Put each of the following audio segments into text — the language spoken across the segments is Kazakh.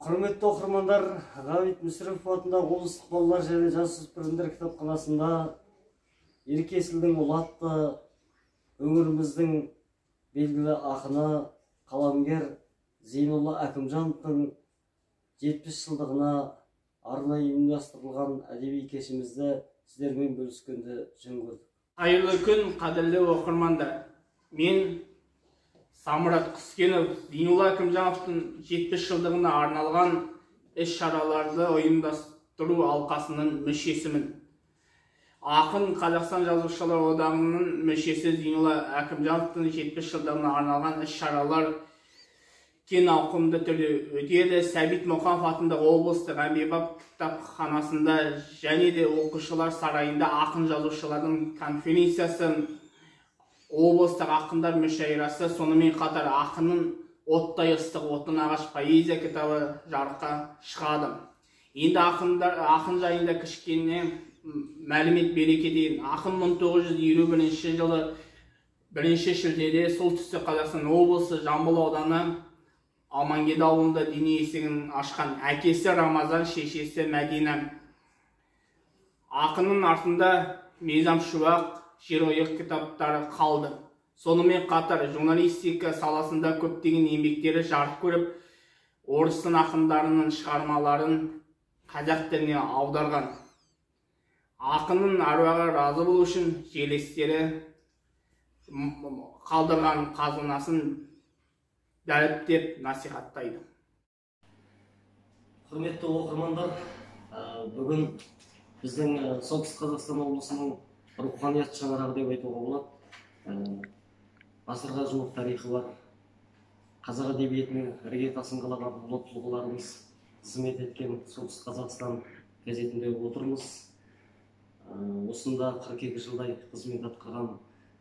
Құрметті оқырмандар, Ғабит Мүсірепов атындағы облыстық балалар және жасөспірімдер кітапханасында Ерке Есілдің ұлы атты өңіріміздің белгілі ақыны, қаламгер Зейнолла Әкімжановтың 70 жылдығына арнайы ұйымдастырылған әдеби кешімізді сіздермен бөліскенді жөн көрдік. Қайырлы күн, қадірлі оқырмандар. Мен Самұрат Құскенов, Зейнолла Әкімжановтың 70 жылдығына арналған іс-шараларды ұйымдастыру алқасының мүшесімін. Ақын Қазақстан Жазушылар одағының мүшесі Зейнолла Әкімжановтың 70 жылдығына арналған іс-шаралар кең ауқымды түрде өтеді. Сәбит Мұқанов атындағы облыстық әмбебап кітапханасында және де оқушылар сарайында ақын жазушылардың конференциясы, облыстық ақындар мүшәйрасы, сонымен қатар ақынның оттай ыстық отын ағаш поэзия кітабы жарыққа шығады. Енді ақын жайында кішкене мәлімет бере кетейін. Ақын 1951 жылы 1 шілдеде солтүстік Қазақстан облысы Жамбыл ауданы Амангелді ауылында дене есігін ашқан. Әкесі Рамазан, шешесі Мәдина. Ақынның артында Мезам Шуақ, Жер ойық кітаптары қалды. Сонымен қатар журналистика саласында көптеген еңбектері жарық көріп, орыстың ақындарының шығармаларын қазақ тіліне аударған. Ақынның аруағы разы болу үшін жерлестері қалдырған қазынасын дәріптеп насихаттайды. Құрметті оқырмандар, бүгін біздің солтүстік Қазақстан облысының руханият шаңырағы деп айтуға болады. Ғасырға жуық тарихы бар. Қазақ әдебиетінің іргетасын қалаған ұлы тұлғаларымыз қызмет еткен солтүстік Қазақстан газетінде отырмыз. Осында 42 жылдай қызмет атқарған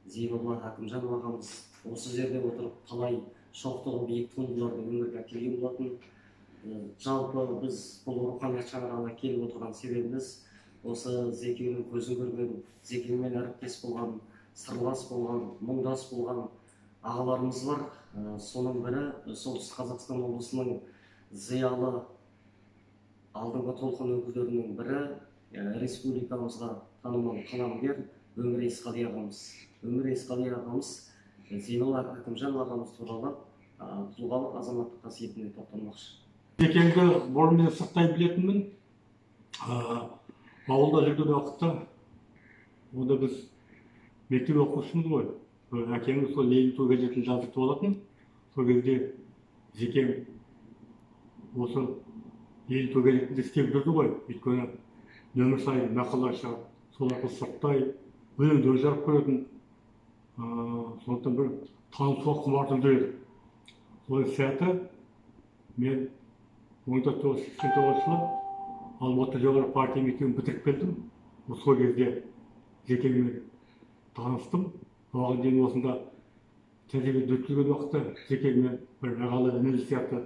Зейнолла Әкімжанов ағамыз осы жерде отырып талай шоқтығы биік туындыларды өмірге әкелген болатын. Жалпы біз бұл руханият шаңырағына келіп отырған себебіміз осы Зекеңнің көзін көрген, Зекеңмен әріптес болған, сырлас болған, мұңдас болған ағаларымыз бар. Соның бірі солтүстік Қазақстан облысының зиялы алдыңғы толқын өкілдерінің бірі республикамызға танымал қаламгер Өмір Есқали ағамыз. Өмір Есқали ағамыз Зейнолла Әкімжанов ағамыз туралы тұлғалық азаматтық қасиетіне тоқталмақшы. Зекеңді бұрыннан сырттай білетінмін. Ауылда жүрген уақытта, онда біз мектеп оқушымыз ғой. Әкеміз сол Ленин ту газетін жазып болатын. Сол кезде Зекең осы Ленин ту газетінде істеп жүрді ғой. Өйткені нөмір сайын мақала шығып, сол арқылы сырттай өлеңдер жарып көретін. Сондықтан бір танысуға құмартымды еді. Сол сәті мен 1989 жылы Алматы жоғары партия мектебін бітіріп келдім. Сол кезде Зекеңмен таныстым. Оған дейін осында тәжірибеде өткізген уақытта Зекеңмен бір ағалы інілі сияқты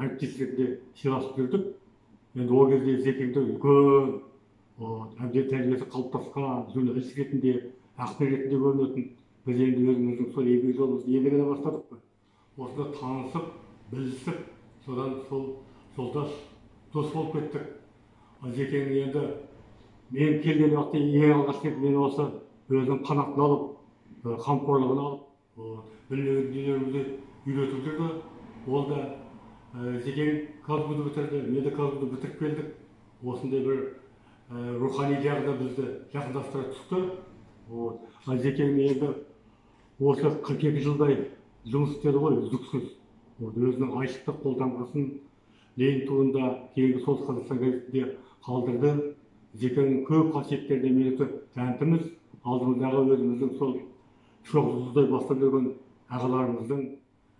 әріптес ретінде сыйласып жүрдік. Енді ол кезде Зекеңді үлкен әбден тәжірибесі қалыптасқан журналист ретінде, ақын ретінде көрінетін. Біз енді өзіміздің сол еңбек жолымызды ендігіне бастадық. Осында танысып, білісіп, содан сол жолдас дос болып кеттік. Зекең енді мен келген уақытта ең алғаш мен осы өзінің қанатын алып, қамқорлығын алып, білмеген дүниелерімізді үйретіп жүрді. Ол да Зекең Казгуды бітірді, мен де Казгуды бітіріп келдік. Осындай бір рухани жағында бізді жақындастыра түсті. Зекең енді осы 42 жылдай жұмыс істеді ғой, үздіксіз. Өзінің айшықты қолтаңбасын Ленин туында кейінгі солтүстік Қазақстан газетінде қалдырды. Зекеңнің көп қасиеттеріне менікі тәнтіміз. Алдымыздағы өзіміздің сол шоқ жұлдыздай бастап жүрген ағаларымыздың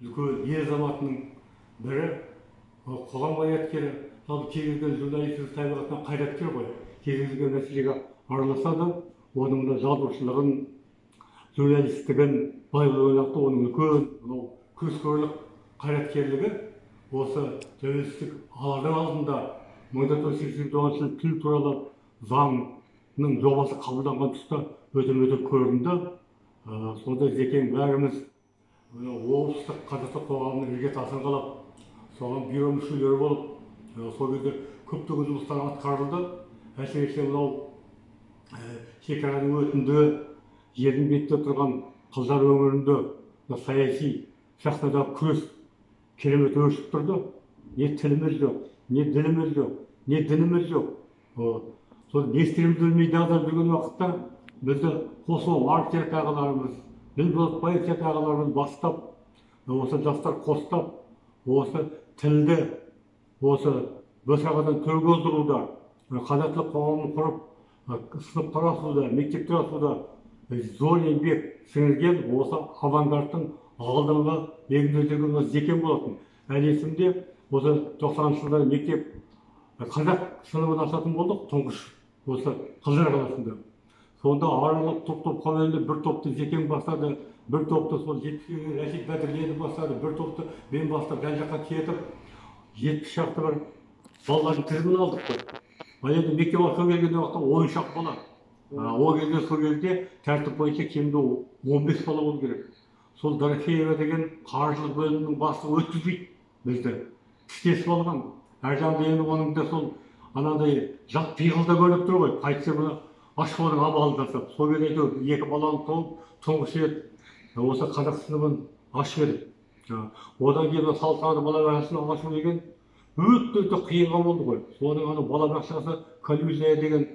үлкен ер азаматының бірі, қоғам қайраткері, кез келген журналистік табиғатынан қайраткер ғой. Кез келген мәселеге араласады. Оның да жазушылығын, журналистігін байлай ойлақты, оның үлкен көзкөрлік қайраткерлігі осы тәуелсіздік алардың алдында 1989 жылы тіл туралы заңның жобасы қабылданған тұста өте көрінді. Сонда Зекең бәріміз облыстық қазақтар қоғамының іргетасын қалап, соған бюро мүшелері болып, сол кезде көптеген жұмыстар атқарылды. Әсіресе мынау шекараның өтінде жердің бетінде тұрған Қыздар өңірінде саяси сахнадағы күрес керемет өршіп тұрды. Не тіліміз жоқ, не діліміз жоқ, не дініміз жоқ. Сол не істерімізді білмей дағдарып жүрген уақытта бізді қосу партия ағаларымыз, Білболатбаев сияқты ағаларымыз бастап, осы жастар қостап, осы тілді, осы босағадан төрге оздыруда, қазақ тілі қоғамын құрып, сыныптар ашуда, мектептер ашуда зор еңбек сіңірген осы авангардтың алдыңғы еңбек жүрген осы Зекем болатын. Әлі есімде осы 90-шы жылдары мектеп қазақ сыныбын ашатын болдық, тұңғыш осы Қыздар қаласында. Сонда аралық топ-топ қалайында бір топты Зекем бастады, бір топты сол Рәшид Бәдірлені бастады, бір топты мен бастап жан жаққа кетіп, 70 шақты бір балалардың тізімін алдық қой. Ал енді мектеп ашуға келген уақытта 10 шақ бала. Ол кезде сол кезде тәртіп бойынша кемінде 15 бала болу керек. Сол Дорофеева деген қаржылық бөлімінің бастығы өткізбейді бізді. Тістесіп алған. Әр жағында енді оның да сол анандай жат пиғылда көрініп тұр ғой. Қайтсе бұны ашудың амалын жасап. Сол кезде екі баланы тауып, тұңғыш рет осы қазақ сыныбын ашып едік. Одан кейін салтанатты балабақшасын ашу деген өте қиынға болды ғой. Соның балабақшасы коллюзия деген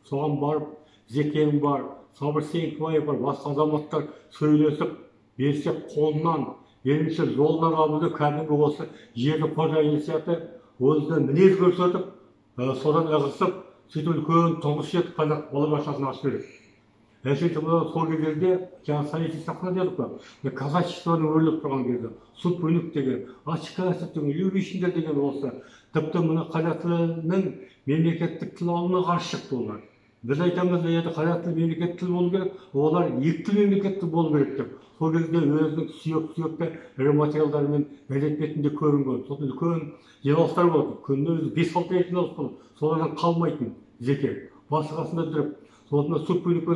соған барып, Зекем бар, Сабыр Сейітбаев бар, басқа азаматтар сөйлесіп, берсек қолынан, ерінші жолынан алуды кәдімгі осы жерді қожайыны сияқты өзіне мінез көрсетіп, содан ығысып, сөйтіп үлкен тұңғыш рет қазақ балабақшасын ашып береді. Әсіресе сол кездерде жаңа саяси сахна дедік қой, казачествоның өрлеп тұрған кезде, Сутбунюк деген, Ачкасов деген, Любишиндер деген осы, тіпті мына қазақ тілінің мемлекеттік тіл алуына қарсы шықты олар. Біз айтамыз, енді қазақ тілі мемлекеттік тіл болу керек, олар екі тіл мемлекеттік тіл болу керек деп. Сол кезде өзінің сүйек-сүйекті ірі материалдарымен газет бетінде көрінген. Сосын үлкен жиналыстар болады. Күнде 5-6 рет жиналыс болады. Солардан қалмайтын Зекем. Басы-қасында жүріп, сосын Сутбунюк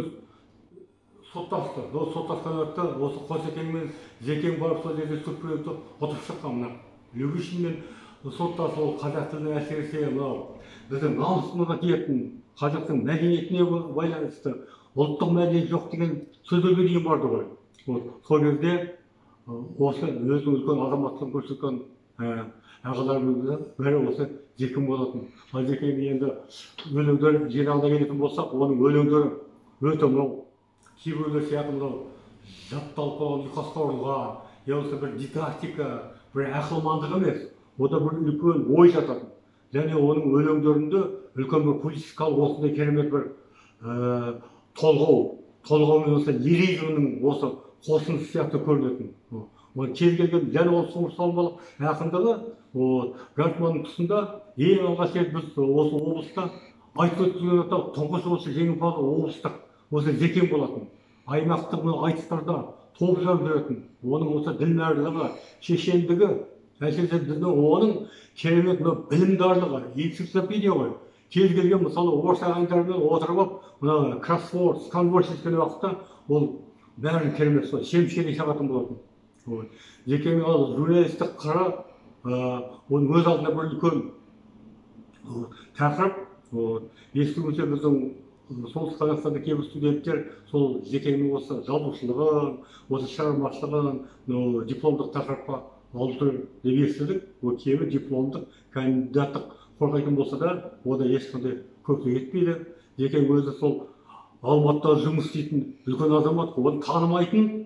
соттасты. Соттасқан уақытта осы Қосекең мен Зекем барып сол жерде Сутбунюкті ұтып шыққан мына. Любишинмен соттасы ол қазақ тіліне әсіресе мынау біздің намысымызға тиетін қазақтың мәдениетіне байланысты ұлттық мәдениет жоқ деген сөздерге дейін барды ғой. Сол кезде осы өзінің үлкен азаматтығын көрсеткен ағаларымыздың бәрі осы Зекем болатын. Ал Зекем енді өлеңдер жинағына келетін болсақ, оның өлеңдері өте мынау кейбіреулер сияқты мынау жатталып ұйқасқа ұрылған, я осы бір дидактика, бір ақылмандық емес, ода бір үлкен ой жататын. Және оның өлеңдерінде үлкен бір политикалық осындай керемет бір толғау осы лиризмнің осы қосындысы сияқты көрінетін. Кез келген және ол салмалық ақындығы Гартманның тұсында ең алғаш рет біз осы облыста айтып өткізген тұңғыш осы жеңімпаз облыстық осы Зекем болатын. Аймақтық айтыстарда топ жарып жүретін. Оның осы ділмәрлігі, шешендігі, әсіресе оның керемет білімдарлығы, энциклопедия ғой. Кез келген мысалы орыс ағайындармен отырып алып, мына кроссворд, сканворд шешкен уақытта ол бәрін керемет сол шемшеге шағатын болатын. Зекем журналистік қыры, оның өз алдына бір үлкен тақырып. Естуімше біздің солтүстік қазақстанда кейбір студенттер сол Зекемнің осы жазушылығын, осы шығармашылығын дипломдық тақырыпқа алды деп естідік. Ол кейбір дипломдық кандидаттық қорғайтын болса да, ода ешқандай көптік етпейді. Зекем өзі сол Алматыда жұмыс істейтін үлкен азамат, оны танымайтын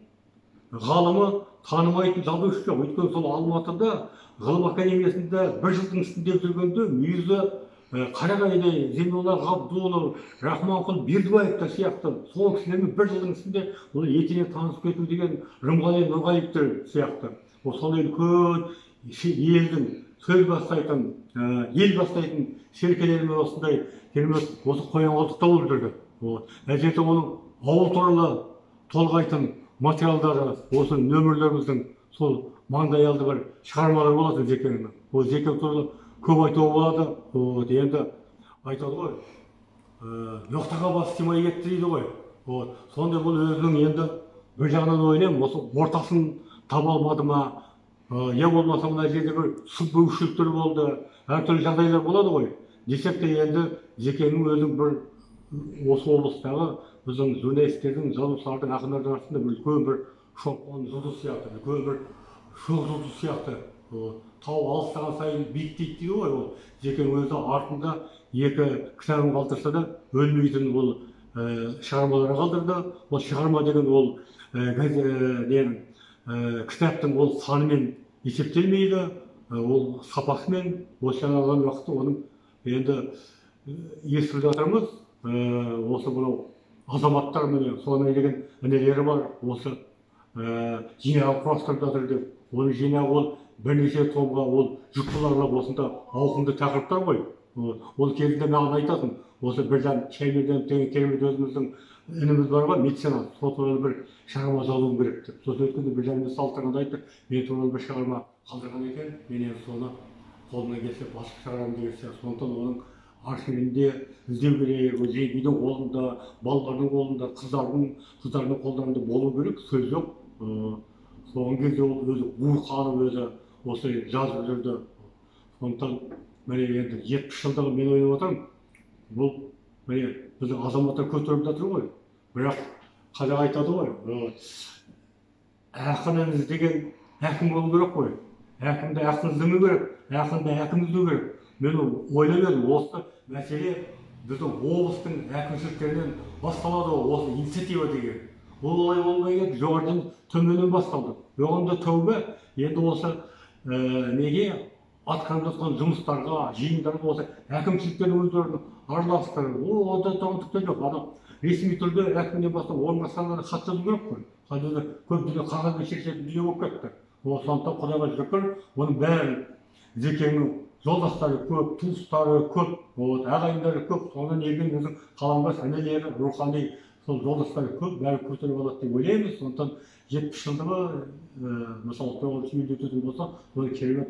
ғалымы, танымайтын жазушы жоқ. Өйткені сол Алматыда ғылым академиясында бір жылдың үстінде жүргенде мүйізі Қарағайдай, Зейнолла Ғабдулов, Рахманқұл Бердібаевтар сияқты сол кісілермен бір жылдың ішінде етене танысып кету деген Рымғали Нұрғалиевтер сияқты. Сондай үлкен елдің сөз бастайтын, ел бастайтын серкелермен осындай керемет осы қоян-қолтықта болып жүрді. Әжеті оның ауыл туралы толғайтын материалдары осы нөмірлеріміздің сол маңдайалды бір шығармалар болады Зекемнің. Ол Зекем туралы көп айтуға болады. Енді айтады ғой, ноқтаға бас тимай кетті дейді ғой. Сондай бұл өзінің енді бір жағынан ойлаймын, осы ортасын таба алмады ма, Я болмаса мына жерде бір су бөлушіліктер болды, әртүрлі жағдайлар болады ғой. Десек те енді Зекеңнің өзінің бір осы облыстағы біздің журналистердің, жазушылардың, ақындардың арасында бір үлкен бір шолпан жұлдыз сияқты, үлкен бір шоқ жұлдыз сияқты тау алыстаған сайын биіктейді дейді ғой. Ол Зекең өзі артында екі кітабын қалдырса да өлмейтін ол шығармалар қалдырды. Ол шығарма деген ол кітаптың ол санымен есептелмейді, ол сапасымен. Осы алған уақытта оның енді естіп жатырмыз. Осы мынау азаматтар міне соны деген інілері бар, осы жинағы құрастырып жатыр деп. Оның жинағы ол бірнеше томға ол жұптыларлап осында ауқымды тақырыптар ғой. Ол кезінде маған айтатын, осы Біржан Шаймерденов деген керемет өзіміздің ініміз бар ғой, меценат, сол туралы бір шығарма жазуым керек деп. Сосын өткенде Біржанмен салыстырғанда айтты, мен туралы бір шығарма қалдырған екен, мен енді соны қолымнан келсе басып шығарамын деген сияқты. Сондықтан оның архивінде іздеу керек, үйдің қолында, балалардың қолында, қыздардың қолдарында болу керек, сөз жоқ. Соған кезде ол өзі буырқанып өзі осы жазып жүрді. Сондықтан міне енді 70 жылдағы мен ойлап отырмын, бұл міне біздің азаматтар көтеріп жатыр ғой. Бірақ қазақ айтады ғой, ақын іздеген әкім болу керек қой. Әкімді ақын іздемеу керек, ақынды әкім іздеу керек. Мен ойлап едім, осы мәселе біздің облыстың әкімшіліктерінен басталады, осы инициатива деген. Ол олай болмай кетті, жоғарыдан төменнен басталды. Оған да тәубе. Енді осы неге атқарып жатқан жұмыстарға, жиындарға осы әкімшіліктердің өздерін араластырып, ол да түкте жоқ. Адам ресми түрде әкімнен бастап орынбасарларына хат жазу керек қой. Қазір көп дүние қағазбен шешілетін дүние болып кетті. Сондықтан Құдайға шүкір, оның бәрін Зекеңнің жолдастары көп, туыстары көп, ағайындары көп, содан ерген өзің қаламқас інілері, рухани сол жолдастары көп, бәрі көтеріп алады деп ойлаймыз. Сондықтан 70 жылдығы, мысалы 9 өтетін болса, оны керемет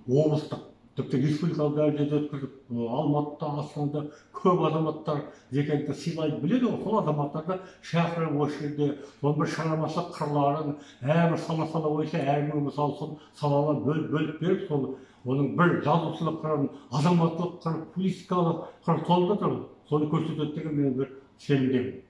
облыстық, тіпті республикалық дәрежеде өткізіп, Алматыда, Астанада көп азаматтар Зекеңді сыйлайды, біледі ғой. Сол азаматтарды шақырып осы жерде соның бір шығармашылық қырларын әрбір сала бойынша әрбір мысалы сол салалар бөліп беріп, сол оның бір жазушылық қырын, азаматтылық қырын, публистикалық қырын толып жатыр. Соны көрсетеді деген мен бір сенімдемін.